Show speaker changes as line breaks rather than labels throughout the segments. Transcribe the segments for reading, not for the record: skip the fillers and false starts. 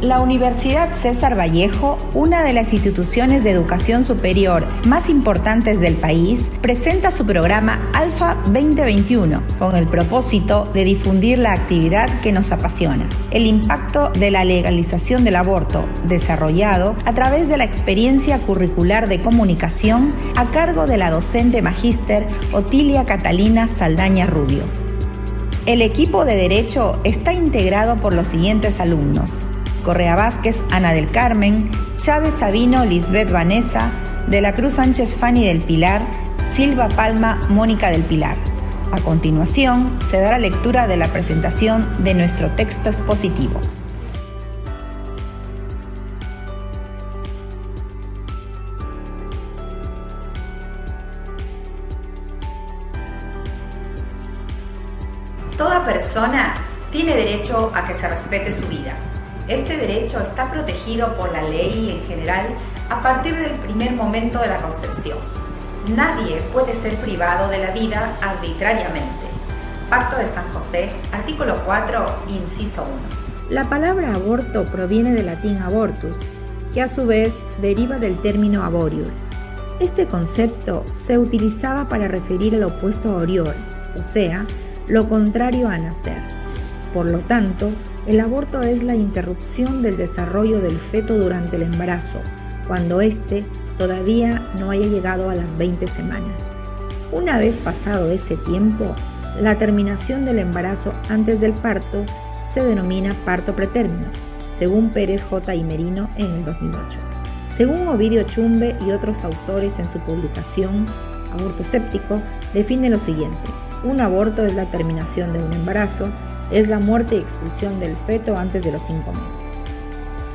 La Universidad César Vallejo, una de las instituciones de educación superior más importantes del país, presenta su programa Alfa 2021 con el propósito de difundir la actividad que nos apasiona, el impacto de la legalización del aborto, desarrollado a través de la experiencia curricular de comunicación a cargo de la docente magíster Otilia Catalina Saldaña Rubio. El equipo de Derecho está integrado por los siguientes alumnos: Correa Vázquez, Ana del Carmen; Chávez Sabino, Lisbeth Vanessa; De la Cruz Sánchez, Fanny del Pilar; Silva Palma, Mónica del Pilar. A continuación, se dará lectura de la presentación de nuestro texto expositivo. Toda persona tiene derecho a que se respete su vida. Este derecho está protegido por la ley en general a partir del primer momento de la concepción. Nadie puede ser privado de la vida arbitrariamente. Pacto de San José, artículo 4, inciso 1. La palabra aborto proviene del latín abortus, que a su vez deriva del término aboriur. Este concepto se utilizaba para referir al opuesto a orior, o sea, lo contrario a nacer. Por lo tanto, el aborto es la interrupción del desarrollo del feto durante el embarazo, cuando éste todavía no haya llegado a las 20 semanas. Una vez pasado ese tiempo, la terminación del embarazo antes del parto se denomina parto pretérmino, según Pérez J. y Merino en el 2008. Según Ovidio Chumbe y otros autores en su publicación, Aborto Séptico define lo siguiente: un aborto es la terminación de un embarazo, es la muerte y expulsión del feto antes de los 5 meses.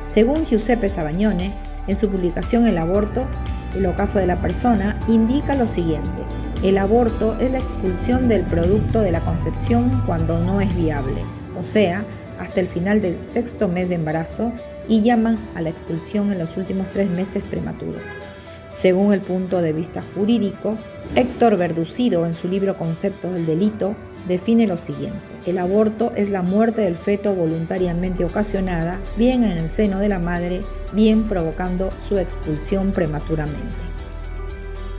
Según Giuseppe Sabagnone, en su publicación El aborto, el ocaso de la persona, indica lo siguiente: el aborto es la expulsión del producto de la concepción cuando no es viable, o sea, hasta el final del 6º mes de embarazo, y llaman a la expulsión en los últimos 3 meses prematuro. Según el punto de vista jurídico, Héctor Verducido, en su libro Conceptos del delito, define lo siguiente: el aborto es la muerte del feto voluntariamente ocasionada, bien en el seno de la madre, bien provocando su expulsión prematuramente.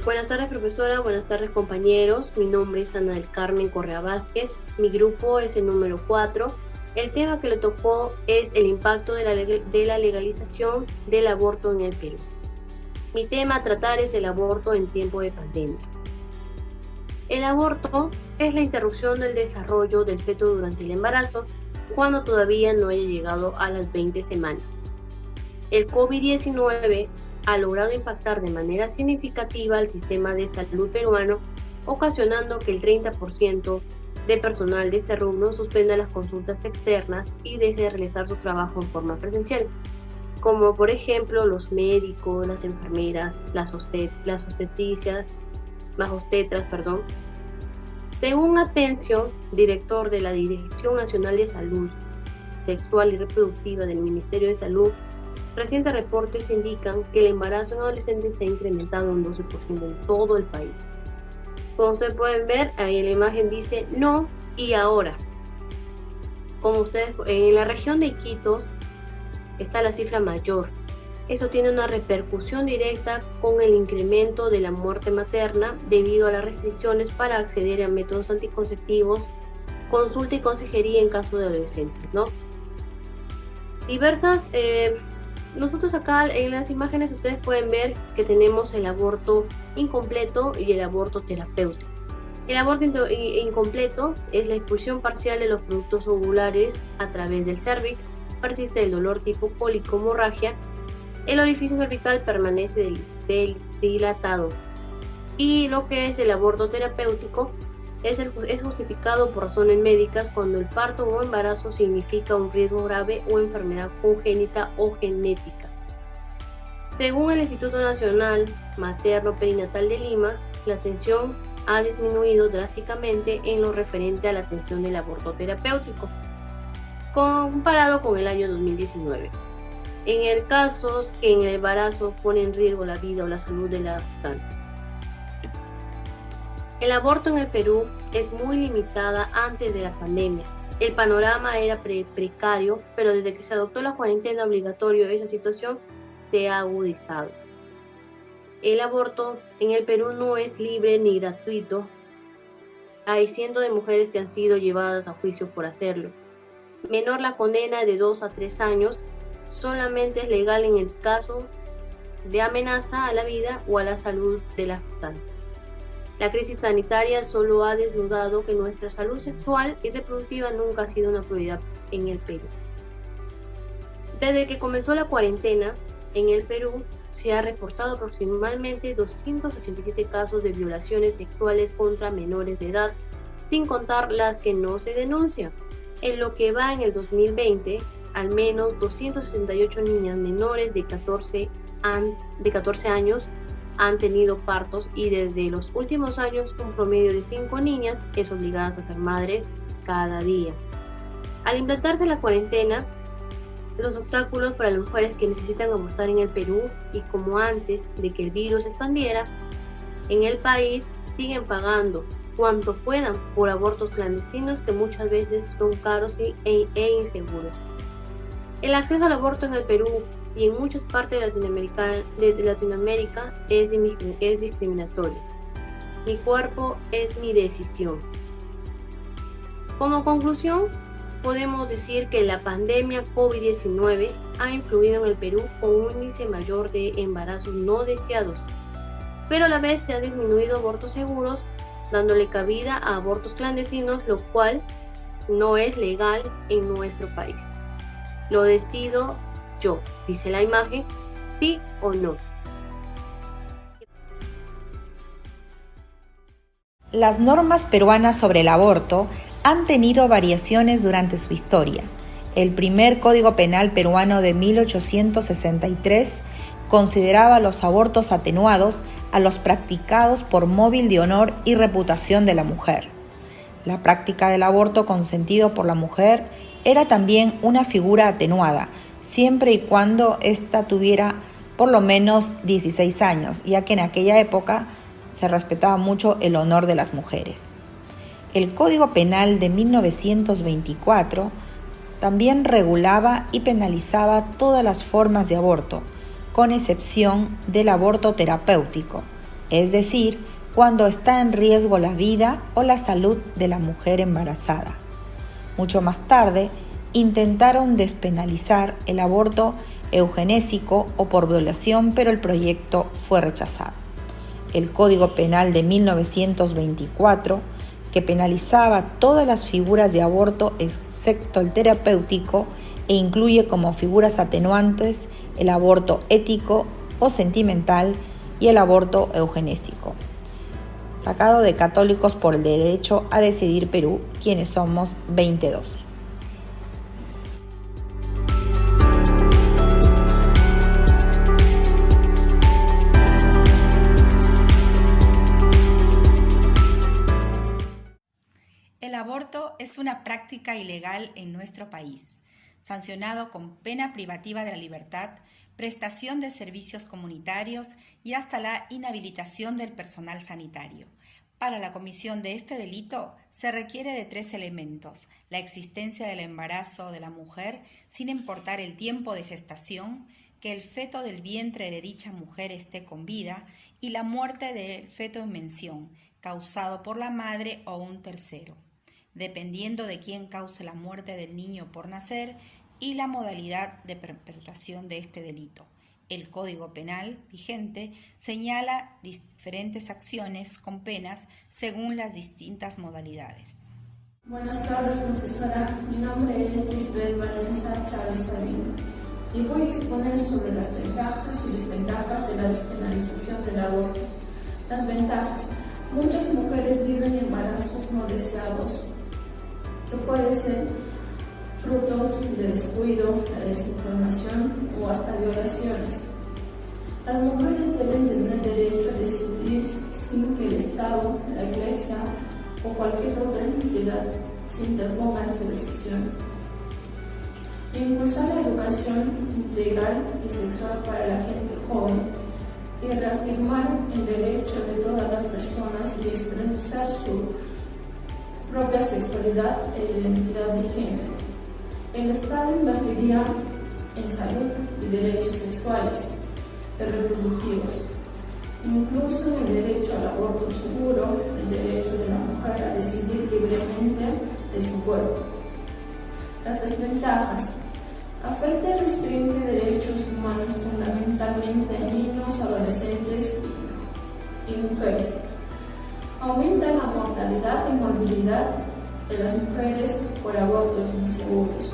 Buenas tardes, profesora. Buenas tardes, compañeros. Mi nombre es Ana del Carmen Correa Vázquez. Mi grupo es el número 4. El tema que le tocó es el impacto de la legalización del aborto en el Perú. Mi tema a tratar es el aborto en tiempo de pandemia. El aborto es la interrupción del desarrollo del feto durante el embarazo cuando todavía no haya llegado a las 20 semanas. El COVID-19 ha logrado impactar de manera significativa al sistema de salud peruano, ocasionando que el 30% de personal de este rubro suspenda las consultas externas y deje de realizar su trabajo en forma presencial, como por ejemplo los médicos, las enfermeras, las obstetras. Según Atencio, director de la Dirección Nacional de Salud Sexual y Reproductiva del Ministerio de Salud, recientes reportes indican que el embarazo en adolescentes se ha incrementado un 12% en todo el país. Como ustedes pueden ver, ahí en la imagen dice no y ahora. Como ustedes, en la región de Iquitos está la cifra mayor. Eso tiene una repercusión directa con el incremento de la muerte materna debido a las restricciones para acceder a métodos anticonceptivos, consulta y consejería en caso de adolescentes, ¿no? Nosotros acá en las imágenes ustedes pueden ver que tenemos el aborto incompleto y el aborto terapéutico. El aborto incompleto es la expulsión parcial de los productos ovulares a través del cervix, persiste el dolor tipo cólico hemorragia, el orificio cervical permanece dilatado. Y lo que es el aborto terapéutico es justificado por razones médicas cuando el parto o embarazo significa un riesgo grave o enfermedad congénita o genética. Según el Instituto Nacional Materno Perinatal de Lima, la atención ha disminuido drásticamente en lo referente a la atención del aborto terapéutico, comparado con el año 2019. En el caso que en el embarazo pone en riesgo la vida o la salud de la lactante. El aborto en el Perú es muy limitada antes de la pandemia. El panorama era precario, pero desde que se adoptó la cuarentena obligatoria, esa situación se ha agudizado. El aborto en el Perú no es libre ni gratuito. Hay cientos de mujeres que han sido llevadas a juicio por hacerlo. Menor la condena de 2 a 3 años, solamente es legal en el caso de amenaza a la vida o a la salud de la gestante. La crisis sanitaria solo ha desnudado que nuestra salud sexual y reproductiva nunca ha sido una prioridad en el Perú. Desde que comenzó la cuarentena, en el Perú se ha reportado aproximadamente 287 casos de violaciones sexuales contra menores de edad, sin contar las que no se denuncian. En lo que va en el 2020, al menos 268 niñas menores de 14 años han tenido partos y desde los últimos años un promedio de 5 niñas es obligadas a ser madre cada día. Al implantarse la cuarentena, los obstáculos para las mujeres que necesitan abortar en el Perú y como antes de que el virus se expandiera en el país siguen pagando cuanto puedan por abortos clandestinos que muchas veces son caros e inseguros. El acceso al aborto en el Perú y en muchas partes de Latinoamérica es discriminatorio. Mi cuerpo es mi decisión. Como conclusión, podemos decir que la pandemia COVID-19 ha influido en el Perú con un índice mayor de embarazos no deseados, pero a la vez se han disminuido abortos seguros, dándole cabida a abortos clandestinos, lo cual no es legal en nuestro país. Lo decido yo, dice la imagen, sí o no.
Las normas peruanas sobre el aborto han tenido variaciones durante su historia. El primer Código Penal peruano de 1863 consideraba los abortos atenuados a los practicados por móvil de honor y reputación de la mujer. La práctica del aborto consentido por la mujer era también una figura atenuada, siempre y cuando ésta tuviera por lo menos 16 años, ya que en aquella época se respetaba mucho el honor de las mujeres. El Código Penal de 1924 también regulaba y penalizaba todas las formas de aborto, con excepción del aborto terapéutico, es decir, cuando está en riesgo la vida o la salud de la mujer embarazada. Mucho más tarde, intentaron despenalizar el aborto eugenésico o por violación, pero el proyecto fue rechazado. El Código Penal de 1924, que penalizaba todas las figuras de aborto excepto el terapéutico e incluye como figuras atenuantes el aborto ético o sentimental y el aborto eugenésico. Sacado de Católicos por el Derecho a Decidir Perú, quienes somos 2012. El aborto es una práctica ilegal en nuestro país, sancionado con pena privativa de la libertad, prestación de servicios comunitarios y hasta la inhabilitación del personal sanitario. Para la comisión de este delito se requiere de 3 elementos: la existencia del embarazo de la mujer sin importar el tiempo de gestación, que el feto del vientre de dicha mujer esté con vida y la muerte del feto en mención, causado por la madre o un tercero, dependiendo de quién cause la muerte del niño por nacer y la modalidad de perpetración de este delito. El Código Penal vigente señala diferentes acciones con penas según las distintas modalidades.
Buenas tardes, profesora. Mi nombre es Lisbeth Valencia Chávez Sabino y voy a exponer sobre las ventajas y desventajas de la despenalización del aborto. Las ventajas. Muchas mujeres viven embarazos no deseados, que puede ser fruto de descuido, de desinformación o hasta violaciones. Las mujeres deben tener derecho a decidir sin que el Estado, la Iglesia o cualquier otra entidad se interponga en su decisión. Impulsar la educación integral y sexual para la gente joven y reafirmar el derecho de todas las personas y expresar su propia sexualidad e identidad de género. El Estado invertiría en salud y derechos sexuales y reproductivos, incluso en el derecho al aborto seguro, el derecho de la mujer a decidir libremente de su cuerpo. Las desventajas. Afecta y restringe derechos humanos fundamentalmente en niños, adolescentes y mujeres. Aumenta la mortalidad y morbilidad de las mujeres por abortos inseguros.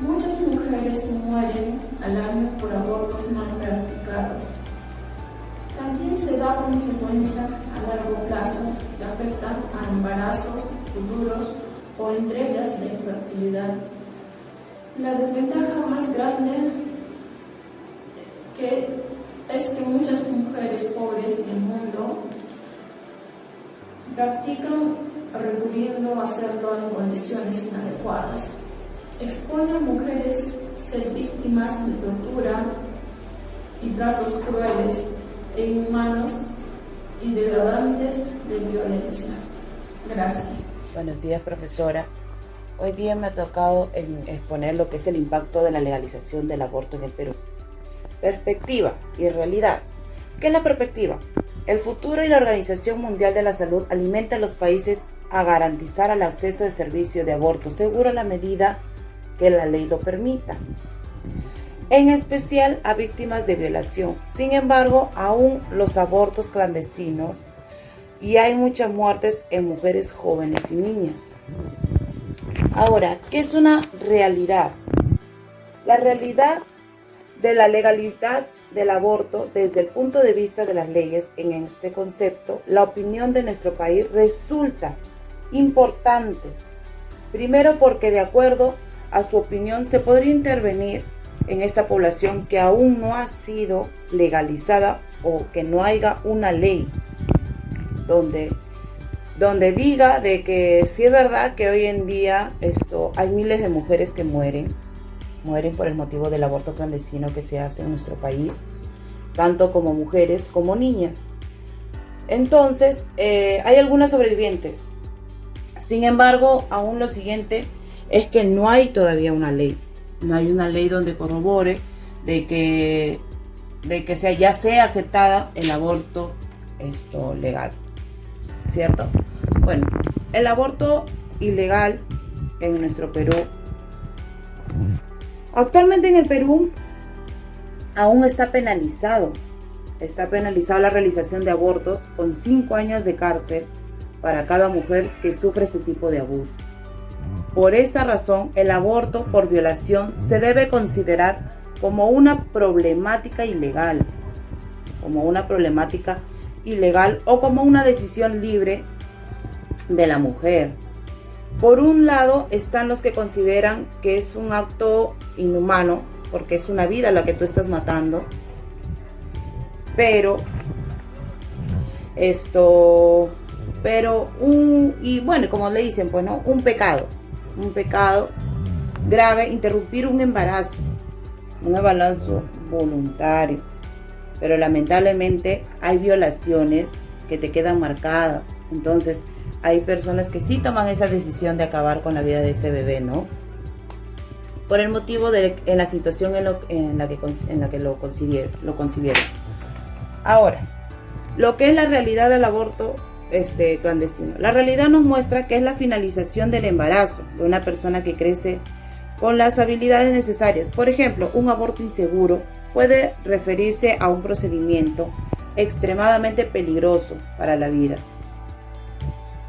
Muchas mujeres mueren al año por abortos mal practicados. También se da consecuencia a largo plazo que afectan a embarazos futuros o entre ellas la infertilidad. La desventaja más grande es que muchas mujeres pobres en el mundo practican recurriendo a hacerlo en condiciones inadecuadas. Expone a mujeres a ser víctimas de tortura y tratos crueles e inhumanos y degradantes de violencia. Gracias.
Buenos días, profesora. Hoy día me ha tocado exponer lo que es el impacto de la legalización del aborto en el Perú. Perspectiva y realidad. ¿Qué es la perspectiva? El futuro y la Organización Mundial de la Salud alimentan a los países a garantizar el acceso de servicio de aborto seguro a la medida que la ley lo permita, en especial a víctimas de violación. Sin embargo, aún los abortos clandestinos y hay muchas muertes en mujeres jóvenes y niñas. Ahora, ¿qué es una realidad? La realidad de la legalidad del aborto desde el punto de vista de las leyes en este concepto, la opinión de nuestro país resulta importante. Primero porque de acuerdo a su opinión se podría intervenir en esta población que aún no ha sido legalizada o que no haya una ley donde diga de que sí es verdad que hoy en día hay miles de mujeres que mueren por el motivo del aborto clandestino que se hace en nuestro país, tanto como mujeres como niñas. Entonces, hay algunas sobrevivientes. Sin embargo, aún lo siguiente es que no hay todavía una ley. No hay una ley donde corrobore de que ya sea aceptada el aborto legal. ¿Cierto? Bueno, el aborto ilegal en nuestro Perú. Actualmente en el Perú aún está penalizado. Está penalizada la realización de abortos con 5 años de cárcel para cada mujer que sufre este tipo de abuso. Por esta razón, el aborto por violación se debe considerar como una problemática ilegal, o como una decisión libre de la mujer. Por un lado están los que consideran que es un acto inhumano, porque es una vida la que tú estás matando, como le dicen, pues no, un pecado grave, interrumpir un embarazo voluntario, pero lamentablemente hay violaciones que te quedan marcadas. Entonces hay personas que sí toman esa decisión de acabar con la vida de ese bebé, ¿no? Por el motivo en la situación en la que lo concibieron. Ahora, lo que es la realidad del aborto clandestino. La realidad nos muestra que es la finalización del embarazo de una persona que crece con las habilidades necesarias. Por ejemplo, un aborto inseguro puede referirse a un procedimiento extremadamente peligroso para la vida,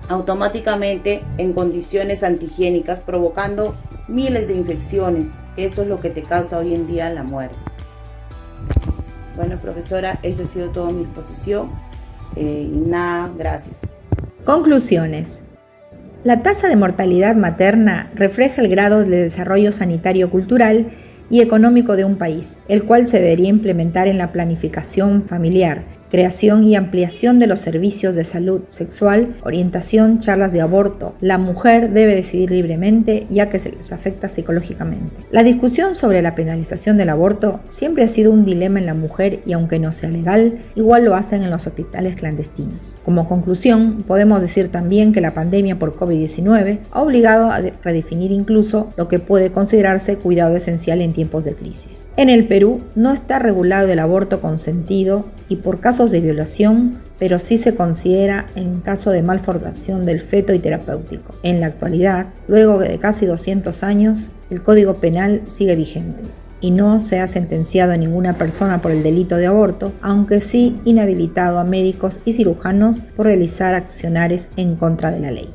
automáticamente en condiciones antihigiénicas, provocando miles de infecciones. Eso es lo que te causa hoy en día la muerte. Bueno, profesora, esa ha sido toda mi exposición. Gracias.
Conclusiones. La tasa de mortalidad materna refleja el grado de desarrollo sanitario, cultural y económico de un país, el cual se debería implementar en la planificación familiar creación y ampliación de los servicios de salud sexual, orientación, charlas de aborto. La mujer debe decidir libremente ya que se les afecta psicológicamente. La discusión sobre la penalización del aborto siempre ha sido un dilema en la mujer y aunque no sea legal, igual lo hacen en los hospitales clandestinos. Como conclusión, podemos decir también que la pandemia por COVID-19 ha obligado a redefinir incluso lo que puede considerarse cuidado esencial en tiempos de crisis. En el Perú no está regulado el aborto consentido y por casos de violación, pero sí se considera en caso de malformación del feto y terapéutico. En la actualidad, luego de casi 200 años, el Código Penal sigue vigente y no se ha sentenciado a ninguna persona por el delito de aborto, aunque sí inhabilitado a médicos y cirujanos por realizar acciones en contra de la ley.